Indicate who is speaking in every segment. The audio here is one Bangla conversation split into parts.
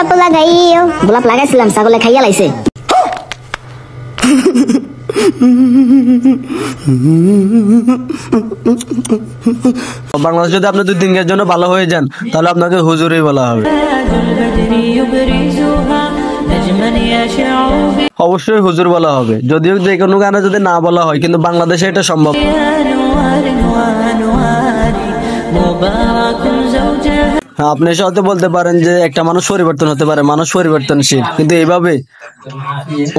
Speaker 1: গোলাপ লাগাইও। গোলাপ লাগাইছিলাম, ছাগলে খাইয়া লাইছে।
Speaker 2: বাংলাদেশ যদি আপনি 2 দিনের জন্য ভালো হয়ে যান তাহলে আপনাকে হুজুরই বলা হবে। অবশ্যই হুজুর বলা হবে, যদিও যে কোনো গানে যদি না বলা হয়, কিন্তু বাংলাদেশে এটা সম্ভব। আপনি সাথে বলতে পারেন যে একটা মানুষ পরিবর্তন হতে পারে, মানুষ পরিবর্তনশীল, কিন্তু এইভাবে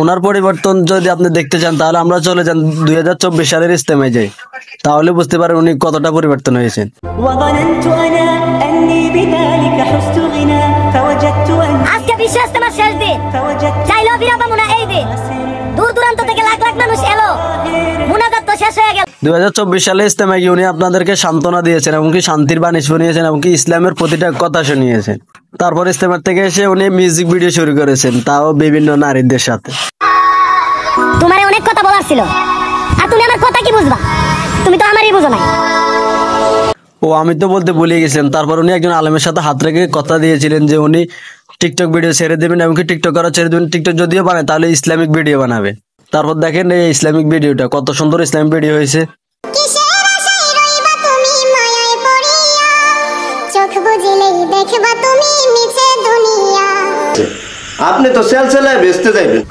Speaker 2: ওনার পরিবর্তন যদি আপনি দেখতে চান তাহলে আমরা চলে যান 2024 সালের ইজতেমায় যাই, তাহলে বুঝতে পারেন উনি কতটা পরিবর্তন হয়েছেন।
Speaker 1: আজকে বিশ্ব ইজতেমার শেষ দিন, চাইলো বিরাবা মুনা এই দিন, দূর দূরান্ত থেকে লাখ লাখ মানুষ এলো, মুনাজাত তো শেষ হয়ে গেল।
Speaker 2: 2024 সালে ইজতেমায় গিয়ে উনি আপনাদেরকে সান্ত্বনা দিয়েছেন, এমনকি শান্তির বাণী শুনিয়েছেন, এমনকি ইসলামের প্রতিটা কথা শুনিয়েছেন। তারপর ইজতেমার থেকে এসে উনি মিউজিক ভিডিও শুরু করেছেন, তাও বিভিন্ন নারীদের সাথে।
Speaker 1: তোমার অনেক কথা বলার ছিল, আর তুমি আমার কথা কি বুঝবা? তুমি তো আমারই বুঝো না।
Speaker 2: ও আমি তো বলতে ভুলে গেছিলাম। তারপর উনি একজন আলেমের সাথে হাত রেখে কথা দিয়েছিলেন যে উনি টিকটক ভিডিও ছেড়ে দেবেন, এমনকি টিকটক করা ছেড়ে দেবেন, টিকটক যদিও বানায় তাহলে ইসলামিক ভিডিও বানাবে। তারপর দেখেন এই ইসলামিক ভিডিওটা কত সুন্দর ইসলামিক ভিডিও হয়েছে।
Speaker 3: আপনি তো সেলসেলায় বেচতে যাইবেন।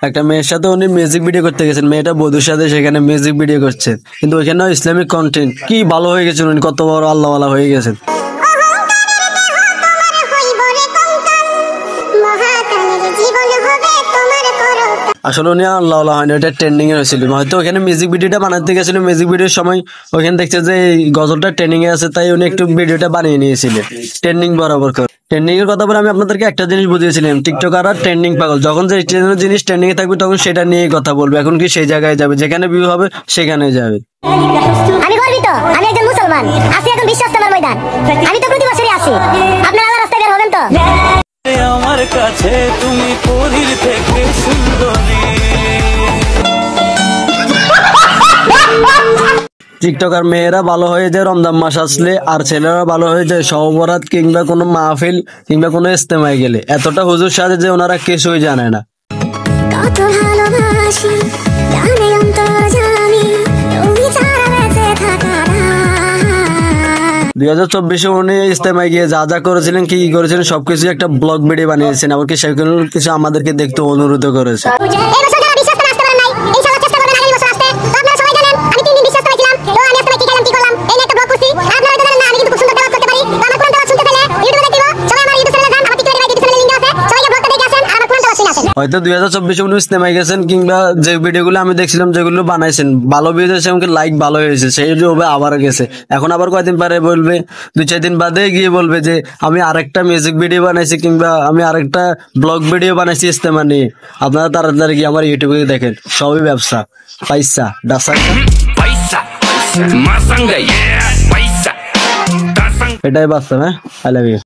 Speaker 2: একটা মেয়ের সাথে উনি মিউজিক ভিডিও করতে গেছেন, মেয়েটা বধুর সাথে সেখানে মিউজিক ভিডিও করছে, কিন্তু ওইখানে ইসলামিক কন্টেন্ট কি ভালো হয়ে গেছেন, উনি কত বড় আল্লাহওয়ালা হয়ে গেছেন। আসলে উনি আল্লাহওয়ালা হয়নি, ওটা ট্রেন্ডিং এ হয়েছিল, হয়তো ওখানে মিউজিক ভিডিওটা বানাতে গেছিল, মিউজিক ভিডিওর সময় ওখানে দেখছে যে এই গজলটা ট্রেন্ডিং এ আছে, তাই উনি একটু ভিডিওটা বানিয়ে নিয়েছিলেন ট্রেন্ডিং বরাবর করে। ট্রেন্ডিং এর কথা বলে আমি আপনাদেরকে একটা জিনিস বুঝিয়েছিলাম, টিকটকার আর ট্রেন্ডিং পাগল, যখন যে জিনিস ট্রেন্ডিং এ থাকবে তখন সেটা নিয়ে কথা বলবে। এখন কি সেই জায়গায় যাবে, যেখানে ভিউ হবে সেখানে যাবে।
Speaker 1: আমি গর্বিত, আমি একজন মুসলমান, আছি এখন বিশ্ব ইজতেমার ময়দান, আমি তো প্রতি বছরই আসি। আপনারা আল্লাহর রাস্তায় বের হবেন তো?
Speaker 4: আমার কাছে তুমি পরীর থেকে সুন্দরী।
Speaker 2: টিকটকার মেয়েরা ভালো হয়ে যায় রমজান মাস আসলে, আর ছেলেরা ভালো হয়ে যায় শবে বরাত কিংবা কোনো মাহফিল কিংবা কোনো ইজতেমায় গেলে। এতটা হুজুর সাজে যে ওনারা কিছুই জানে না। 2024 উনি ইজতেমায় গিয়ে যা যা করেছিলেন, কি কি করেছিলেন সবকিছু একটা ব্লগ ভিডিও বানিয়েছেন, এমনকি সেগুলো কিছু আমাদেরকে দেখতে অনুরোধ করেছে। হয়তো 2024 উনি ইজতেমায় গেছেন, কিংবা যে ভিডিওগুলো আমি দেখছিলাম যেগুলো বানাইছেন ভালো ভিউ হয়েছে, এমনকি লাইক ভালো হয়েছে, সেই জন্য আবার গেছে। এখন আবার কয়দিন পরে বলবে, 2-4 দিন বাদে গিয়ে বলবে যে আমি আরেকটা মিউজিক ভিডিও বানাইছি কিংবা আমি আরেকটা ব্লগ ভিডিও বানাইছি ইজতেমা নিয়ে। আপনারা তাড়াতাড়ি গিয়ে আমার ইউটিউবে দেখেন, সবই ব্যবসা, পয়সা ডাসা, এটাই বাস্তব। হ্যাঁ, আই লাভ ইউ।